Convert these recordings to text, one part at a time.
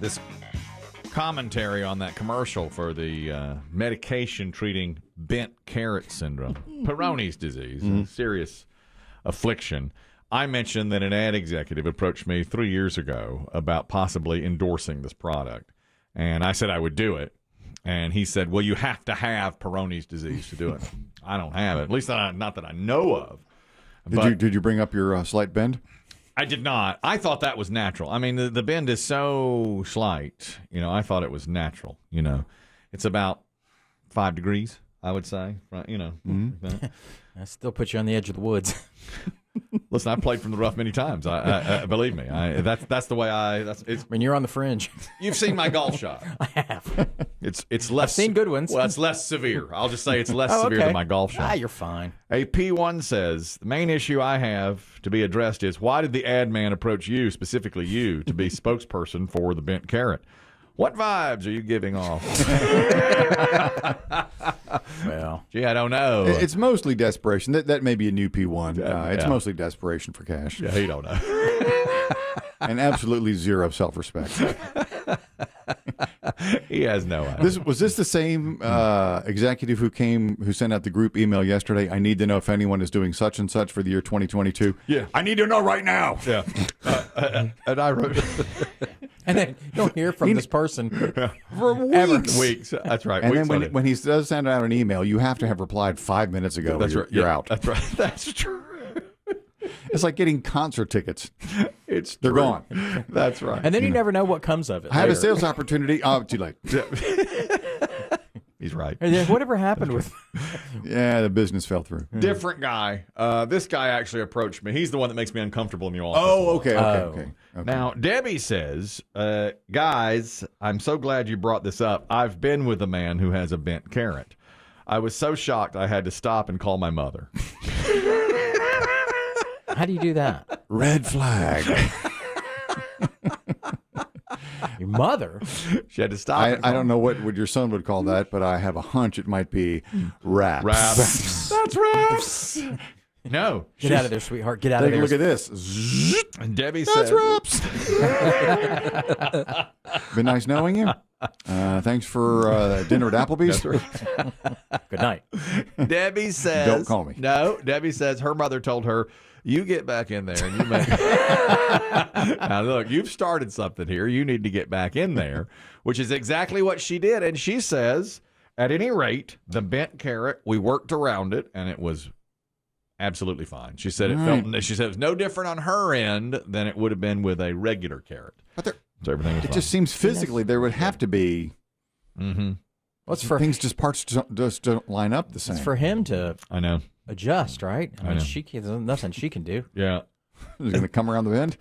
this commentary on that commercial for the medication treating bent carrot syndrome, Peyronie's disease, a serious affliction. I mentioned that an ad executive approached me 3 years ago about possibly endorsing this product, and I said I would do it. And he said, well, you have to have Peyronie's disease to do it. I don't have it, at least not that I know of. Did you bring up your slight bend? I did not. I thought that was natural. I mean, the bend is so slight. I thought it was natural. It's about 5 degrees, I would say. Right? Like that. I still put you on the edge of the woods. Listen, I've played from the rough many times. I believe me. That's the way when you're on the fringe. You've seen my golf shot. I have. It's less. I've seen good ones. Well, it's less severe. I'll just say it's less severe than my golf shot. You're fine. A P1 says, the main issue I have to be addressed is why did the ad man approach you, specifically you, to be spokesperson for the bent carrot? What vibes are you giving off? Well, gee, I don't know. It's mostly desperation. That may be a new P1. It's mostly desperation for cash. Yeah, you don't know. And absolutely zero self-respect. He has no idea. Was this the same executive who sent out the group email yesterday? I need to know if anyone is doing such and such for the year 2022. Yeah. I need to know right now. Yeah. And I wrote... And then you don't hear from this person for weeks. Weeks. That's right. And then when he does send out an email, you have to have replied 5 minutes ago. That's right. You're out. That's right. That's true. It's like getting concert tickets. They're true. gone. That's right. And then you never know what comes of it. I had a sales opportunity. Oh, too late. He's right. Whatever happened with... Yeah, the business fell through. Different guy. This guy actually approached me. He's the one that makes me uncomfortable in the office. Oh, okay. Now, Debbie says, guys, I'm so glad you brought this up. I've been with a man who has a bent carrot. I was so shocked I had to stop and call my mother. How do you do that? Red flag. Your mother? She had to stop. I don't know what your son would call that, but I have a hunch it might be raps. Raps. That's raps. No. Get out of there, sweetheart. Get out of Take there. a look at this. And Debbie That's says, raps. Been nice knowing you. Thanks for dinner at Applebee's. Good night. Debbie says, don't call me. No, Debbie says her mother told her, you get back in there and you make. Now, look, you've started something here. You need to get back in there, which is exactly what she did. And she says, at any rate, the bent carrot, we worked around it, and it was absolutely fine. She said She said it was no different on her end than it would have been with a regular carrot. But so everything was it fine. just seems physically there would have to be. Mm-hmm. Things parts just don't line up the same. It's for him to. I know. Adjust, right? I mean, know. there's nothing she can do. Yeah. Is it going to come around the bend?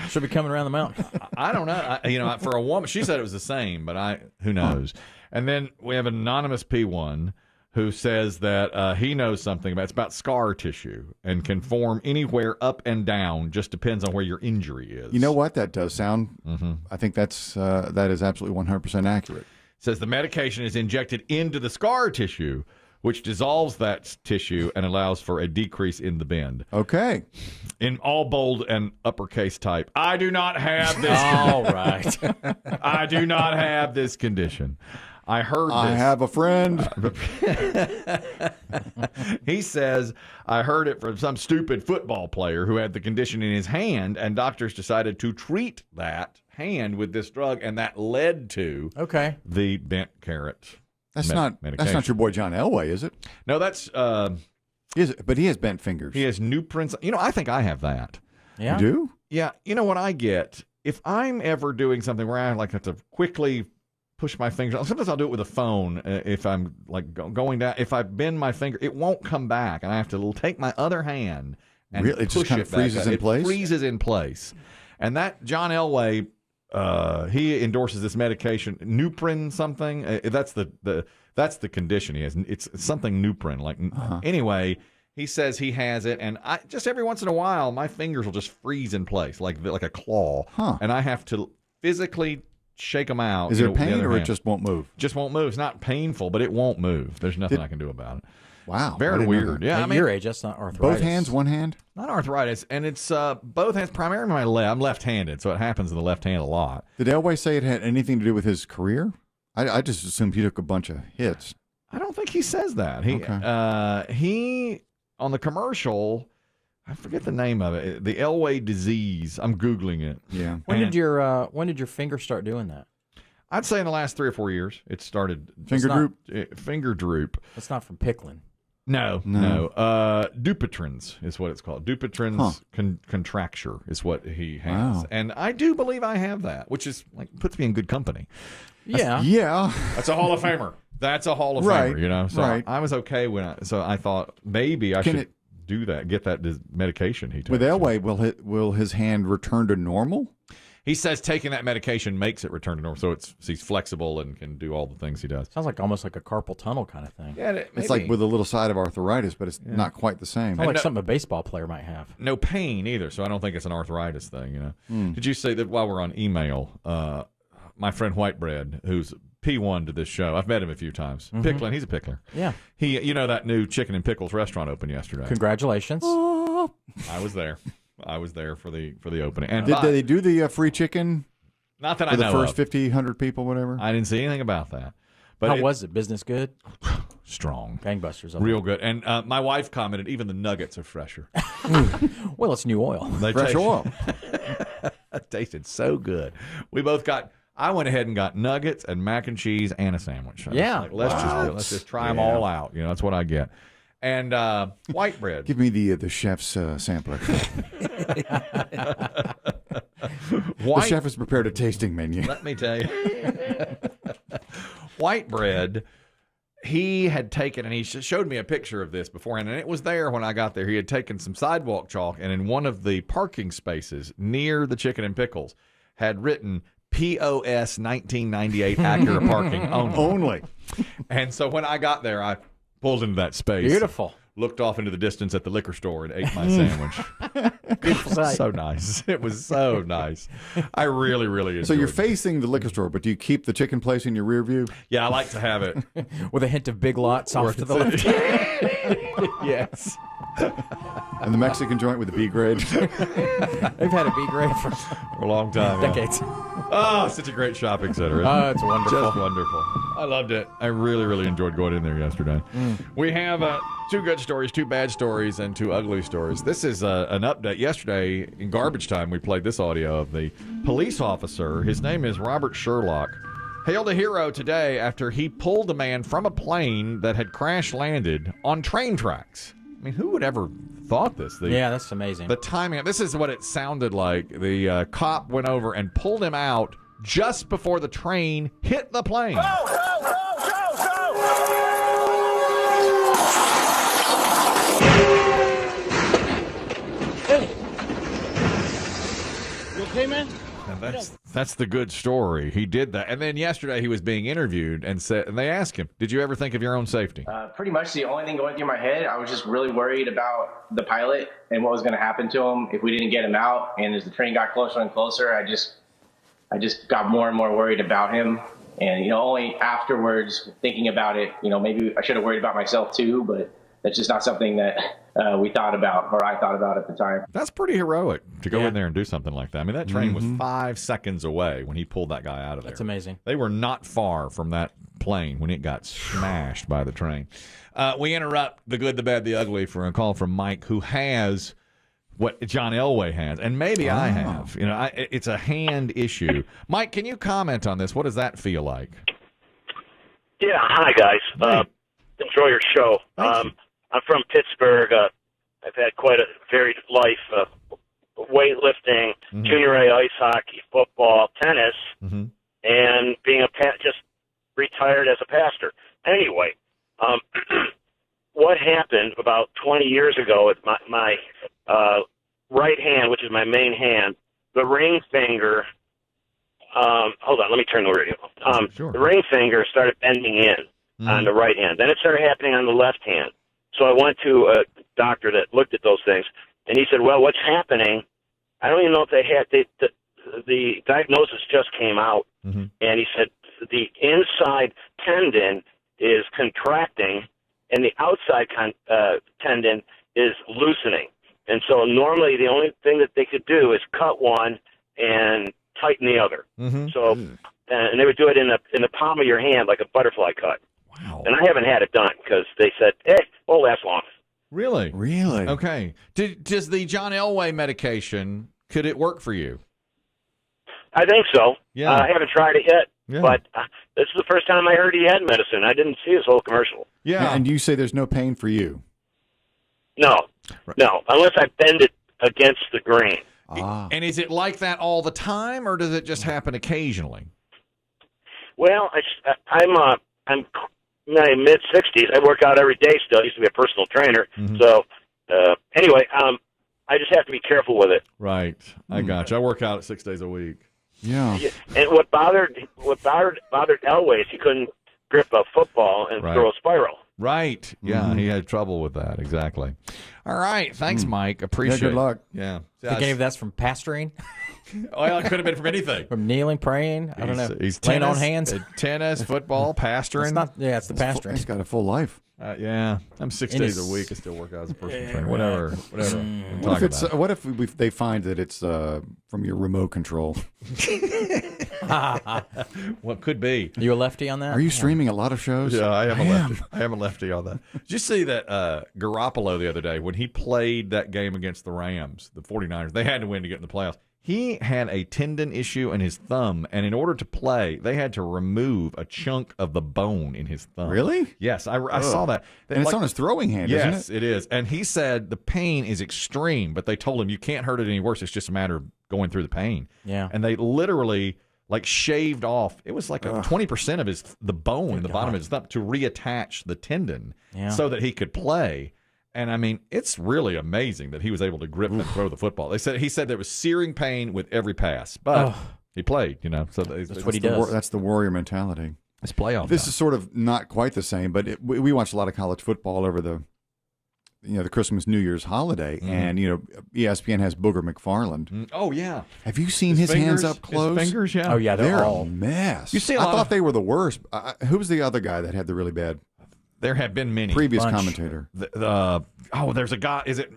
She'll be coming around the mountain. I don't know. For a woman, she said it was the same, but who knows? And then we have an anonymous P1 who says that he knows something it's about scar tissue and can form anywhere up and down. Just depends on where your injury is. You know what? That does sound. Mm-hmm. I think that is absolutely 100% accurate. Says the medication is injected into the scar tissue, which dissolves that tissue and allows for a decrease in the bend. Okay. In all bold and uppercase type, I do not have this. All right. I do not have this condition. I heard this. I have a friend. He says, I heard it from some stupid football player who had the condition in his hand, and doctors decided to treat that hand with this drug, and that led to the bent carrot. That's not your boy John Elway, is it? No, that's but he has bent fingers. He has new prints. I think I have that. Yeah. You do? Yeah. You know what I get? If I'm ever doing something where I have to quickly push my fingers, sometimes I'll do it with a phone. If I'm going down, if I bend my finger, it won't come back, and I have to take my other hand and really? It just kind of freezes in place. It freezes in place, and that John Elway. He endorses this medication, Nuprin something. That's the condition he has. It's something Nuprin. Anyway, he says he has it, and I just every once in a while my fingers will just freeze in place like a claw, and I have to physically shake them out. Is there pain, or it just won't move? Just won't move. It's not painful, but it won't move. There's nothing I can do about it. Wow. I Very didn't know weird. that. Yeah, I At mean, your age, that's not arthritis. Both hands, one hand? not arthritis, and it's both hands, primarily my left. I'm left-handed, so it happens in the left hand a lot. Did Elway say it had anything to do with his career? I just assumed he took a bunch of hits. I don't think he says that. He on the commercial, I forget the name of it. The Elway disease. I'm googling it. Yeah. When did your finger start doing that? I'd say in the last 3 or 4 years, it started Finger droop? Finger droop. That's not from pickling. No. Dupuytren's is what it's called. Dupuytren's contracture is what he has. Wow. And I do believe I have that, which is puts me in good company. Yeah. Yeah. That's a Hall of Famer. That's a Hall of Right, Famer, So right. I was okay so I thought maybe I should do that, get that medication he took. With Elway, will his hand return to normal? He says taking that medication makes it return to normal, so he's flexible and can do all the things he does. Sounds like almost like a carpal tunnel kind of thing. Yeah, It's like with a little side of arthritis, but it's not quite the same. Sounds like something a baseball player might have. no pain either, so I don't think it's an arthritis thing. Did you say that while we're on email? My friend Whitebread, who's P1 to this show, I've met him a few times. Pickling, he's a pickler. Yeah. He, that new chicken and pickles restaurant opened yesterday. Congratulations. I was there. I was there for the opening. And Did they do the free chicken not that for I the know first of. 50, 100 people, whatever? I didn't see anything about that. But How was it? Business good? strong, Gangbusters. real good. And my wife commented, even the nuggets are fresher. Well, it's new oil. They Fresh oil. It tasted so good. We both got. I went ahead and got nuggets and mac and cheese and a sandwich. I was Yeah. like, let's just try them all out. That's what I get. And white bread. Give me the chef's sampler. The chef has prepared a tasting menu. Let me tell you. White bread, he had taken, and he showed me a picture of this beforehand, and it was there when I got there. He had taken some sidewalk chalk, and in one of the parking spaces near the Chicken and Pickles had written POS 1998 Acura parking only. And so when I got there, I pulled into that space. Beautiful. Looked off into the distance at the liquor store and ate my sandwich. Beautiful sight. So nice. It was so nice. I really, really enjoyed So you're it. facing the liquor store, but do you keep the chicken place in your rear view? Yeah, I like to have it. With a hint of Big Lots off to the left. Yes. And the Mexican joint with the B grade? They've had a B grade for For a long time. yeah. decades. Oh, such a great shopping center. Isn't Oh, it? it's wonderful. Just wonderful. I loved it. I really, really enjoyed going in there yesterday. We have 2 good stories, 2 bad stories, and 2 ugly stories. This is an update. Yesterday, in garbage time, we played this audio of the police officer. His name is Robert Sherlock. Hailed a hero today after he pulled a man from a plane that had crash landed on train tracks. I mean, who would ever thought this? Yeah, that's amazing. The timing. This is what it sounded like. The cop went over and pulled him out just before the train hit the plane. You okay, man? And that's the good story. He did that. And then yesterday he was being interviewed and they asked him, "Did you ever think of your own safety?" Pretty much the only thing going through my head, I was just really worried about the pilot and what was going to happen to him if we didn't get him out. And as the train got closer and closer, I just got more and more worried about him. And, only afterwards thinking about it, maybe I should have worried about myself too, but that's just not something that we thought about, or I thought about at the time. That's pretty heroic to go in there and do something like that. I mean, that train was 5 seconds away when he pulled that guy out of there. That's amazing. They were not far from that plane when it got smashed by the train. We interrupt the good, the bad, the ugly for a call from Mike, who has what John Elway has, and maybe I have. It's a hand issue. Mike, can you comment on this? What does that feel like? Yeah, hi guys. Enjoy your show. I'm from Pittsburgh. I've had quite a varied life: weightlifting, junior A ice hockey, football, tennis, and being just retired as a pastor. Anyway, what happened about 20 years ago with my right hand, which is my main hand, the ring finger. Hold on, let me turn the radio. Sure. The ring finger started bending in on the right hand. Then it started happening on the left hand. So I went to a doctor that looked at those things, and he said, "Well, what's happening? I don't even know if they had the diagnosis just came out." And he said the inside tendon is contracting, and the outside tendon is loosening. And so normally the only thing that they could do is cut one and tighten the other. Mm-hmm. So, and they would do it in the palm of your hand like a butterfly cut. Wow. And I haven't had it done because they said, won't last long. Really? Really? Okay. Does the John Elway medication, could it work for you? I think so. Yeah. I haven't tried it yet, Yeah. but this is the first time I heard he had medicine. I didn't see his whole commercial. Yeah. And you say there's no pain for you? No, unless I bend it against the grain. And is it like that all the time, or does it just happen occasionally? Well, I'm in my mid-60s. I work out every day still. I used to be a personal trainer. Mm-hmm. So, anyway, I just have to be careful with it. Right. I got you. I work out 6 days a week. Yeah. And what bothered Elway is he couldn't grip a football and throw a spiral. Right. Yeah, he had trouble with that. Exactly. All right. Thanks, Mike. Appreciate it. Good luck. Yeah. Think any of that's from pastoring? Well, it could have been from anything. From kneeling, praying? I don't know. He's laying tennis, on hands? tennis, football, pastoring. It's the pastoring. He's got a full life. Yeah. I'm 6 In days his- a week. I still work out as a personal trainer. Whatever. What if they find that it's from your remote control? What could be? You a lefty on that? Are you streaming a lot of shows? Yeah, I am a lefty. I am a lefty on that. Did you see that Garoppolo the other day when he played that game against the Rams, the 49ers? They had to win to get in the playoffs. He had a tendon issue in his thumb, and in order to play, they had to remove a chunk of the bone in his thumb. Really? Yes, I saw that. And it's on his throwing hand, yes, isn't it? it is. And he said the pain is extreme, but they told him you can't hurt it any worse. It's just a matter of going through the pain. Yeah. And they literally shaved off. It was like 20% of the bone in the bottom of his thumb to reattach the tendon so that he could play. And I mean, it's really amazing that he was able to grip and throw the football. He said there was searing pain with every pass, but he played. So that's what he does. That's the warrior mentality. It's playoff. This is sort of not quite the same, but we watched a lot of college football over the Christmas New Year's holiday, and ESPN has Booger McFarland. Oh yeah, have you seen his hands up close? His fingers, yeah. Oh yeah, they're all a mess. You see, I thought they were the worst. Who was the other guy that had the really bad? There have been many. Previous commentator. There's a guy. Is it?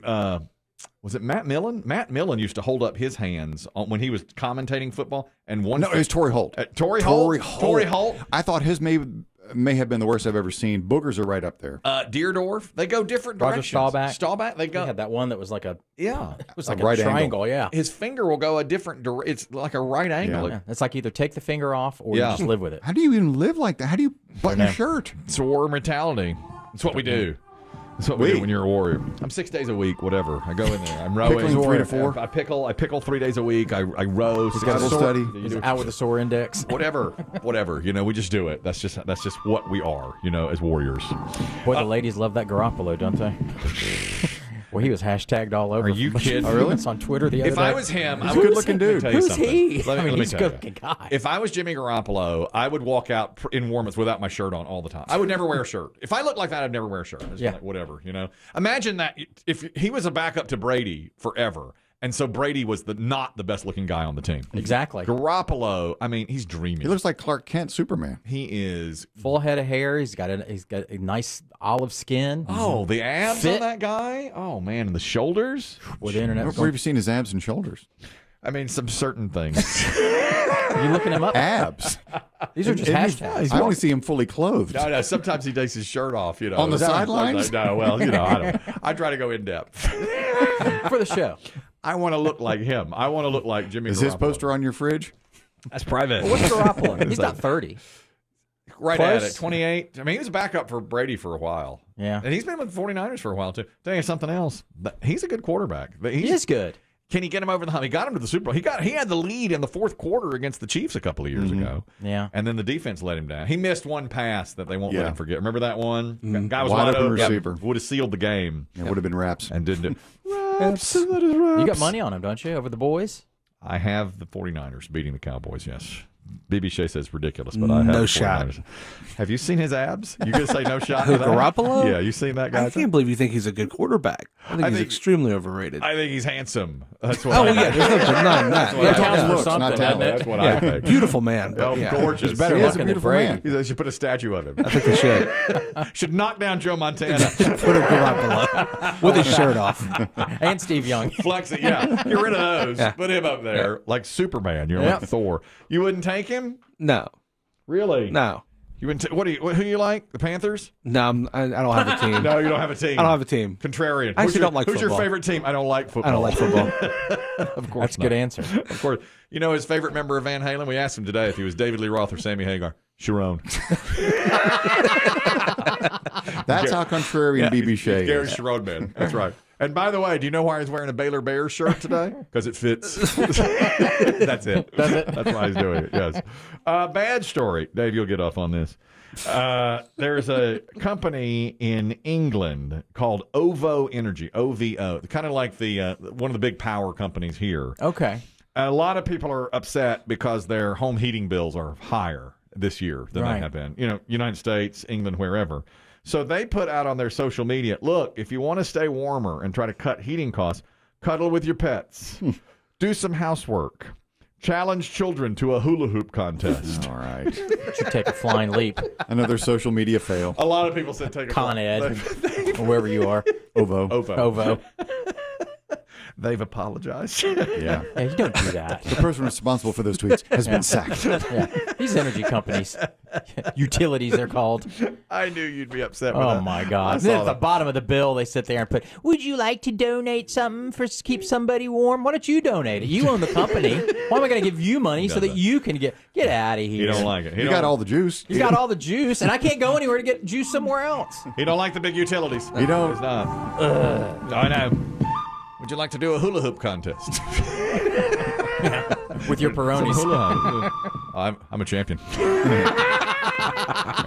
Was it Matt Millen? Matt Millen used to hold up his hands when he was commentating football, and one. No, it was Torrey Holt. Torrey Holt. I thought his may have been the worst I've ever seen. Boogers are right up there. Deerdorf. They go different Roger directions. Staubach. They go. He had that one that was like a It was like a a right triangle. angle. Yeah. His finger will go a different direction. It's like a right angle. Yeah. It's like either take the finger off or you just live with it. How do you even live like that? How do you button a shirt? It's a warrior mentality. It's what we do. That's what we do when you're a warrior. I'm 6 days a week, whatever. I go in there. I'm rowing. Pickling 3 to 4? I pickle 3 days a week. I row. Bible study. He's out with a sore index. Whatever. We just do it. That's just what we are, as warriors. Boy, the ladies love that Garoppolo, don't they? Well, he was hashtagged all over. Are you kidding? Oh, really? It's on Twitter the other day. If I was him, He's a good-looking dude. Let me tell you Who's something. he? Let me he's a tell you. good-looking guy. If I was Jimmy Garoppolo, I would walk out in warm-ups without my shirt on all the time. I would never wear a shirt. If I looked like that, I'd never wear a shirt. Just like, whatever, Imagine that if he was a backup to Brady forever, and so Brady was not the best-looking guy on the team. Exactly. Garoppolo, I mean, he's dreaming. He looks like Clark Kent, Superman. He is full head of hair. He's got a nice olive skin. Oh, the abs on that guy. Oh man, and the shoulders. With the internet. Where have you seen his abs and shoulders? I mean, some certain things. Are you looking him up? Abs. These are just hashtags. I only see him fully clothed. No. Sometimes he takes his shirt off. On the sidelines. No, well, I don't. I try to go in depth for the show. I want to look like him. I want to look like Jimmy. Is Garoppolo. his poster on your fridge? That's private. Well, what's Garoppolo? He's not 30. Right Close. at it, 28. I mean, he was a backup for Brady for a while. Yeah. And he's been with the 49ers for a while, too. Tell you something else. He's a good quarterback. He is good. Can he get him over the hump? He got him to the Super Bowl. He had the lead in the fourth quarter against the Chiefs a couple of years ago. Yeah. And then the defense let him down. He missed one pass that they won't let him forget. Remember that one? Guy was Wide wide open open. receiver. Would have sealed the game. It would have been Raps. And didn't do Raps. You got money on him, don't you, over the boys? I have the 49ers beating the Cowboys, yes. BB Shea says ridiculous, but I have No the shot. 49ers. Have you seen his abs? You gonna say no shot? Who, to that? Garoppolo? Yeah, you seen that guy? I can't believe you think he's a good quarterback. I think he's extremely overrated. I think he's handsome. That's what. Oh, yeah, there's no denying that. That Yeah, counts yeah. for looks, not something, talent. doesn't That's it? what I think. Beautiful man. Oh, But yeah. gorgeous. He's better He is a looking than beautiful Brady. man. They should put a statue of him. I think they should. Should knock down Joe Montana. Put a Garoppolo with his shirt off. And Steve Young. Flex it, yeah. Get rid of those. Yeah. Put him up there like Superman. You're Yep. like Thor. You wouldn't take him? No. Really? No. You wouldn't. Who you like? The Panthers? No, I don't have a team. No, you don't have a team. I don't have a team. Contrarian. I actually Who's your- don't like Who's your football. favorite team? I don't like football. I don't like football. Of course That's a good answer. Of course. You know his favorite member of Van Halen? We asked him today if he was David Lee Roth or Sammy Hagar. Sharon. That's how contrarian BB Shea Gary is. Sharon, man. That's right. And by the way, do you know why he's wearing a Baylor Bears shirt today? Because it fits. That's it. That's why he's doing it. Yes. Bad story. Dave, you'll get off on this. There's a company in England called OVO Energy, OVO, kind of like the one of the big power companies here. Okay. A lot of people are upset because their home heating bills are higher this year than Right. they have been. You know, United States, England, wherever. So they put out on their social media, look, if you want to stay warmer and try to cut heating costs, cuddle with your pets. Do some housework. Challenge children to a hula hoop contest. All right. Should take a flying leap. Another social media fail. A lot of people said take a Con Ed, or wherever you are. OVO. OVO. OVO. They've apologized. Yeah. Yeah, you don't do that. The person responsible for those tweets has been sacked. Yeah. These energy companies, utilities they're called. I knew you'd be upset with Oh that. my I God! saw Then at the that. bottom of the bill, they sit there and put, "Would you like to donate something for keep somebody warm? Why don't you donate it? You own the company. Why am I going to give you money so that you can get out of here? He don't like it. He You don't- got all the juice. You got all the juice, and I can't go anywhere to get juice somewhere else. He don't like the big utilities. You don't. He's not. I know. Would you like to do a hula hoop contest? With your Peronis. Hula hoop. I'm a champion.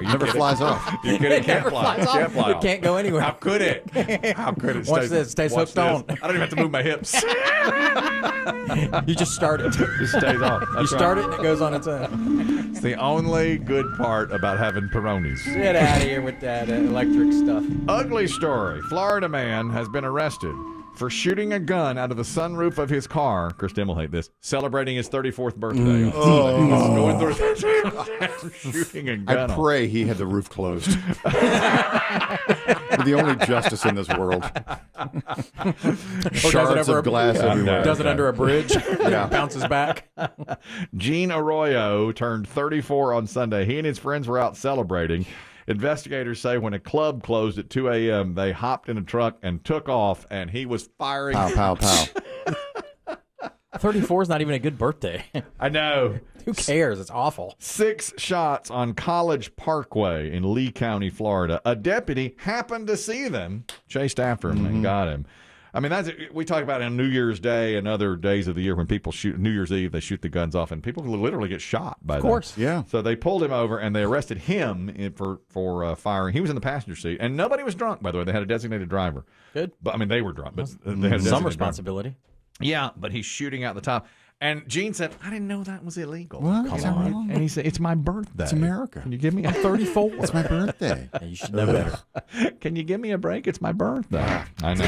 Never flies off. You kidding? It never flies off. Can't fly It off. can't go anywhere. How could it? How could it? Watch this. Stays watch hooked on. this. I don't even have to move my hips. You just start it. It stays off. You That's start right. it, and it goes on its own. It's the only good part about having Peronis. Get out of here with that electric stuff. Ugly story. Florida man has been arrested for shooting a gun out of the sunroof of his car. Chris Demm will hate this. Celebrating his 34th birthday. He's going through shooting a gun. I pray he had the roof closed. We're the only justice in this world. Shards of glass everywhere. Does it under a bridge. Yeah. Bounces back. Gene Arroyo turned 34 on Sunday. He and his friends were out celebrating. Investigators say when a club closed at 2 a.m., they hopped in a truck and took off, and he was firing. Pow, pow, pow. 34 is not even a good birthday. I know. Who cares? It's awful. 6 shots on College Parkway in Lee County, Florida. A deputy happened to see them, chased after him, and got him. I mean, we talk about it on New Year's Day and other days of the year when people shoot. New Year's Eve, they shoot the guns off, and people literally get shot by them. Of course. Yeah. So they pulled him over, and they arrested him for firing. He was in the passenger seat, and nobody was drunk, by the way. They had a designated driver. Good. But I mean, they were drunk, but they had a designated Some driver. responsibility. Yeah, but he's shooting out the top. And Gene said, I didn't know that was illegal. What? Come Is that on. wrong? And he said, it's my birthday. It's America. Can you give me 34. It's my birthday. Yeah, you should know better. Can you give me a break? It's my birthday. I know.